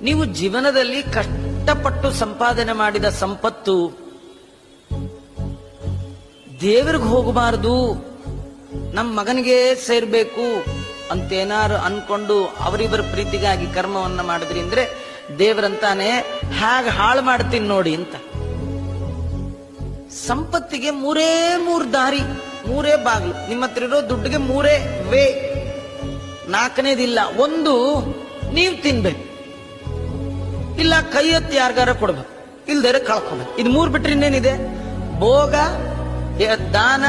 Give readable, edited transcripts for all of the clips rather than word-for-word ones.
ನೀವು ಜೀವನದಲ್ಲಿ ಕಷ್ಟಪಟ್ಟು ಸಂಪಾದನೆ ಮಾಡಿದ ಸಂಪತ್ತು ದೇವರಿಗೆ ಹೋಗಬಾರದು, ನಮ್ಮ ಮಗನಿಗೆ ಸೇರ್ಬೇಕು ಅಂತೇನಾರು ಅನ್ಕೊಂಡು ಅವರಿವರ ಪ್ರೀತಿಗಾಗಿ ಕರ್ಮವನ್ನ ಮಾಡಿದ್ರಿ ಅಂದ್ರೆ ದೇವರಂತಾನೆ ಹಾಗೆ ಹಾಳು ಮಾಡ್ತೀನಿ ನೋಡಿ ಅಂತ. ಸಂಪತ್ತಿಗೆ ಮೂರೇ ದಾರಿ, ಮೂರೇ ಬಾಗ್ಲು. ನಿಮ್ಮ ಹತ್ರ ಇರೋ ದುಡ್ಡಿಗೆ ಮೂರೇ ವೇ, ನಾಲ್ಕನೇದಿಲ್ಲ. ಒಂದು, ನೀವು ತಿನ್ಬೇಕು, ಇಲ್ಲ ಕೈ ಎತ್ತಿ ಯಾರಿಗಾರ ಕೊಡ್ಬೇಕು, ಇಲ್ದರೆ ಕಳ್ಕೊಬೇಕು. ಇದು ಮೂರು ಬಿಟ್ರೆ ಇನ್ನೇನಿದೆ? ಭೋಗ, ದಾನ,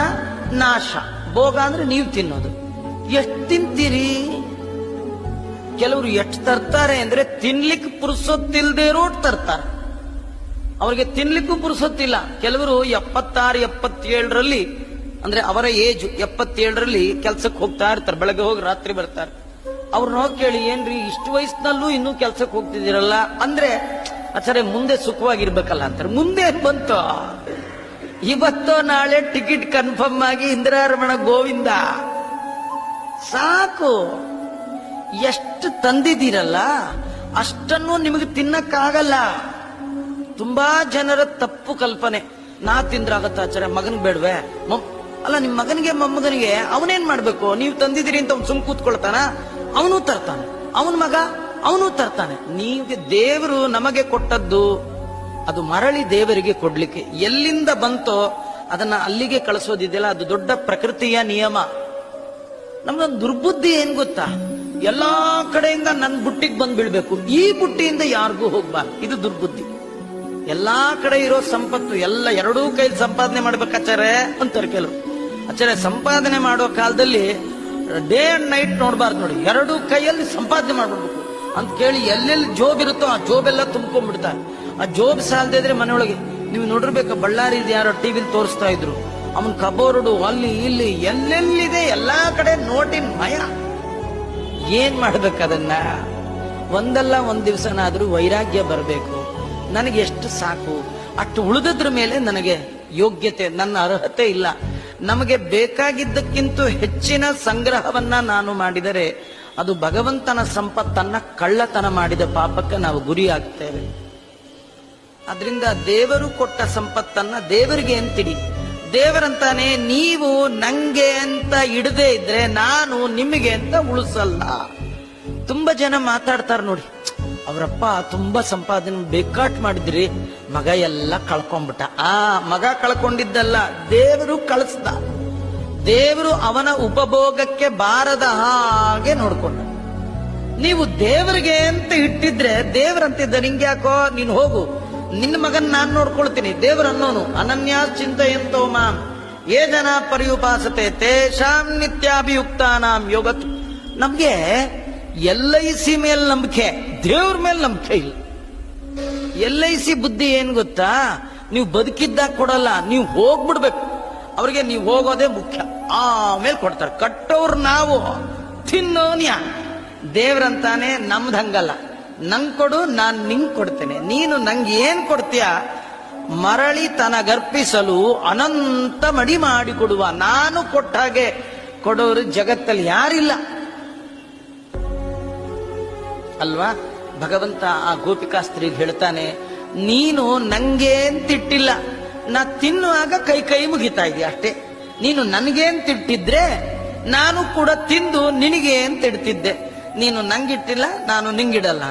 ನಾಶ. ಭೋಗ ಅಂದ್ರೆ ನೀವು ತಿನ್ನೋದು. ಎಷ್ಟು ತಿಂತೀರಿ? ಕೆಲವರು ಎಷ್ಟು ತರ್ತಾರೆ ಅಂದ್ರೆ ತಿನ್ಲಿಕ್ಕೆ ಪುರುಸೊತ್ತಿಲ್ದೇ ರೋಟ್ ತರ್ತಾರೆ. ಅವ್ರಿಗೆ ತಿನ್ಲಿಕ್ಕೂ ಪುರುಸೊತ್ತಿಲ್ಲ. ಕೆಲವರು 76, 77ರಲ್ಲಿ ಅಂದ್ರೆ ಅವರ ಏಜ್ 77ರಲ್ಲಿ ಕೆಲ್ಸಕ್ಕೆ ಹೋಗ್ತಾ ಇರ್ತಾರೆ. ಬೆಳಗ್ಗೆ ಹೋಗಿ ರಾತ್ರಿ ಬರ್ತಾರೆ. ಅವ್ರನ್ನ ಹೋಗಿ ಕೇಳಿ, ಏನ್ರಿ ಇಷ್ಟು ವಯಸ್ಸಿನಲ್ಲೂ ಇನ್ನೂ ಕೆಲ್ಸಕ್ಕೆ ಹೋಗ್ತಿದ್ದೀರಲ್ಲ ಅಂದ್ರೆ, ಆಚಾರ್ಯ ಮುಂದೆ ಸುಖವಾಗಿರ್ಬೇಕಲ್ಲ ಅಂತಾರೆ. ಮುಂದೆ ಬಂತು, ಇವತ್ತೋ ನಾಳೆ ಟಿಕೆಟ್ ಕನ್ಫರ್ಮ್ ಆಗಿ ಇಂದಿರಾರಮಣ ಗೋವಿಂದ ಸಾಕು. ಎಷ್ಟು ತಂದಿದ್ದೀರಲ್ಲ ಅಷ್ಟನ್ನು ನಿಮಗೆ ತಿನ್ನಕ್ಕಾಗಲ್ಲ. ತುಂಬಾ ಜನರ ತಪ್ಪು ಕಲ್ಪನೆ, ನಾ ತಿಂದ್ರಾಗತ್ತ ಆಚಾರ್ಯ, ಮಗನ್ ಬೇಡ್ವೆ? ಅಲ್ಲ, ನಿಮ್ ಮಗನಿಗೆ ಮೊಮ್ಮಗನಿಗೆ ಅವನೇನ್ ಮಾಡ್ಬೇಕು? ನೀವು ತಂದಿದ್ದೀರಿ ಅಂತ ಅವ್ನು ಸುಮ್ ಕೂತ್ಕೊಳ್ತಾನ? ಅವನು ತರ್ತಾನೆ. ಅವನ ಮಗ ಅವನು ತರ್ತಾನೆ. ನೀವು ದೇವರು ನಮಗೆ ಕೊಟ್ಟದ್ದು ಅದು ಮರಳಿ ದೇವರಿಗೆ ಕೊಡ್ಲಿಕ್ಕೆ. ಎಲ್ಲಿಂದ ಬಂತೋ ಅದನ್ನ ಅಲ್ಲಿಗೆ ಕಳಿಸೋದಿದೆಯಲ್ಲ, ಅದು ದೊಡ್ಡ ಪ್ರಕೃತಿಯ ನಿಯಮ. ನಮ್ದೊಂದು ದುರ್ಬುದ್ಧಿ ಏನ್ ಗೊತ್ತಾ? ಎಲ್ಲಾ ಕಡೆಯಿಂದ ನನ್ ಬುಟ್ಟಿಗೆ ಬಂದ್ ಬೀಳ್ಬೇಕು, ಈ ಬುಟ್ಟಿಯಿಂದ ಯಾರಿಗೂ ಹೋಗ್ಬಾರ್ದು. ಇದು ದುರ್ಬುದ್ಧಿ. ಎಲ್ಲಾ ಕಡೆ ಇರೋ ಸಂಪತ್ತು ಎಲ್ಲ ಎರಡೂ ಕೈಲಿ ಸಂಪಾದನೆ ಮಾಡ್ಬೇಕಾಚಾರೆ ಅಂತಾರೆ ಕೆಲವರು. ಆಚಾರ್ಯ, ಸಂಪಾದನೆ ಮಾಡೋ ಕಾಲದಲ್ಲಿ ಡೇ ಅಂಡ್ ನೈಟ್ ನೋಡ್ಬಾರ್ದು ನೋಡಿ, ಎರಡೂ ಕೈಯಲ್ಲಿ ಸಂಪಾದನೆ ಮಾಡ್ಬಿಡ್ಬೇಕು ಅಂತ ಕೇಳಿ ಎಲ್ಲೆಲ್ಲಿ ಜೋಬ್ ಇರುತ್ತೋ ಆ ಜೋಬೆಲ್ಲ ತುಂಬ್ಕೊಂಡ್ಬಿಡ್ತಾರೆ. ಆ ಜೋಬ್ ಸಾಲದೇ ಇದ್ರೆ ಮನೆಯೊಳಗೆ ನೀವು ನೋಡಿರ್ಬೇಕು, ಬಳ್ಳಾರಿ ಯಾರೋ ಟಿವಿಲಿ ತೋರಿಸ್ತಾ ಇದ್ರು, ಅವನ್ ಕಬೋರ್ಡು ಅಲ್ಲಿ ಇಲ್ಲಿ ಎಲ್ಲೆಲ್ಲಿದೆ, ಎಲ್ಲಾ ಕಡೆ ನೋಟಿನ ಮಯ. ಏನ್ ಮಾಡ್ಬೇಕು ಅದನ್ನ? ಒಂದಲ್ಲ ಒಂದ್ ದಿವಸನಾದ್ರೂ ವೈರಾಗ್ಯ ಬರಬೇಕು. ನನಗೆ ಎಷ್ಟು ಸಾಕು, ಅಷ್ಟು ಉಳಿದದ್ರ ಮೇಲೆ ನನಗೆ ಯೋಗ್ಯತೆ, ನನ್ನ ಅರ್ಹತೆ ಇಲ್ಲ. ನಮಗೆ ಬೇಕಾಗಿದ್ದಕ್ಕಿಂತ ಹೆಚ್ಚಿನ ಸಂಗ್ರಹವನ್ನ ನಾನು ಮಾಡಿದರೆ ಅದು ಭಗವಂತನ ಸಂಪತ್ತನ್ನ ಕಳ್ಳತನ ಮಾಡಿದ ಪಾಪಕ್ಕೆ ನಾವು ಗುರಿಯಾಗ್ತೇವೆ. ಅದರಿಂದ ದೇವರು ಕೊಟ್ಟ ಸಂಪತ್ತನ್ನ ದೇವರಿಗೆ ಅಂತಿಡಿ. ದೇವರಂತಾನೆ, ನೀವು ನಂಗೆ ಅಂತ ಇಡದೆ ಇದ್ರೆ ನಾನು ನಿಮಗೆ ಅಂತ ಉಳಿಸಲ್ಲ. ತುಂಬಾ ಜನ ಮಾತಾಡ್ತಾರೆ ನೋಡಿ, ಅವರಪ್ಪ ತುಂಬಾ ಸಂಪಾದನೆ ಬೇಕಾಟ್ ಮಾಡಿದ್ರಿ, ಮಗ ಎಲ್ಲ ಕಳ್ಕೊಂಡ್ಬಿಟ್ಟ. ಆ ಮಗ ಕಳ್ಕೊಂಡಿದ್ದಲ್ಲ, ದೇವರು ಕಳಿಸ್ದ. ದೇವರು ಅವನ ಉಪಭೋಗಕ್ಕೆ ಬಾರದ ಹಾಗೆ ನೋಡ್ಕೊಂಡ. ನೀವು ದೇವರಿಗೆ ಅಂತ ಇಟ್ಟಿದ್ರೆ ದೇವರಂತಿದ್ದ, ನಿಂಗೆ ಯಾಕೋ ನೀನು ಹೋಗು, ನಿನ್ನ ಮಗನ್ ನಾನ್ ನೋಡ್ಕೊಳ್ತೀನಿ. ದೇವರು ಅನ್ನೋನು, ಅನನ್ಯ ಚಿಂತೆಯಂತೋ ಮಾಂ ಯೇ ಜನ ಪರ್ಯುಪಾಸತೆ ತೇಷಾಂ ನಿತ್ಯಾಭಿಯುಕ್ತಾನಾಂ ಯೋಗ. ನಮ್ಗೆ LIC ಮೇಲೆ ನಂಬಿಕೆ, ದೇವ್ರ ಮೇಲೆ ನಂಬಿಕೆ ಇಲ್ಲ. LIC ಬುದ್ಧಿ ಏನ್ ಗೊತ್ತಾ? ನೀವು ಬದುಕಿದ್ದಾಗ ಕೊಡಲ್ಲ, ನೀವು ಹೋಗ್ಬಿಡ್ಬೇಕು. ಅವ್ರಿಗೆ ನೀವು ಹೋಗೋದೇ ಮುಖ್ಯ, ಆಮೇಲೆ ಕೊಡ್ತಾರೆ. ಕಟ್ಟೋರು ನಾವು, ತಿನ್ನೋನ್ಯಾ. ದೇವ್ರಂತಾನೆ ನಮ್ದಂಗಲ್ಲ, ನಂಗ್ ಕೊಡು, ನಾನ್ ನಿಂಗ್ ಕೊಡ್ತೇನೆ. ನೀನು ನಂಗೆ ಏನ್ ಕೊಡ್ತೀಯ ಮರಳಿ ತನಗರ್ಪಿಸಲು ಅನಂತ ಮಡಿ ಮಾಡಿಕೊಡುವ. ನಾನು ಕೊಟ್ಟ ಹಾಗೆ ಕೊಡೋರು ಜಗತ್ತಲ್ಲಿ ಯಾರಿಲ್ಲ ಅಲ್ವಾ? ಭಗವಂತ ಆ ಗೋಪಿಕಾಸ್ತ್ರೀಗೆ ಹೇಳ್ತಾನೆ, ನೀನು ನಂಗೆ ಅಂತಿಟ್ಟಿಲ್ಲ, ನಾ ತಿನ್ನುವಾಗ ಕೈ ಮುಗಿತಾ ಇದೆಯಾ ಅಷ್ಟೇ. ನೀನು ನನಗೆ ಅಂತಿಟ್ಟಿದ್ರೆ ನಾನು ಕೂಡ ತಿಂದು ನಿನಗೆ ಅಂತ ಇಡ್ತಿದ್ದೆ. ನೀನು ನಂಗಿಟ್ಟಿಲ್ಲ, ನಾನು ನಿಂಗಿಡಲ್ಲ.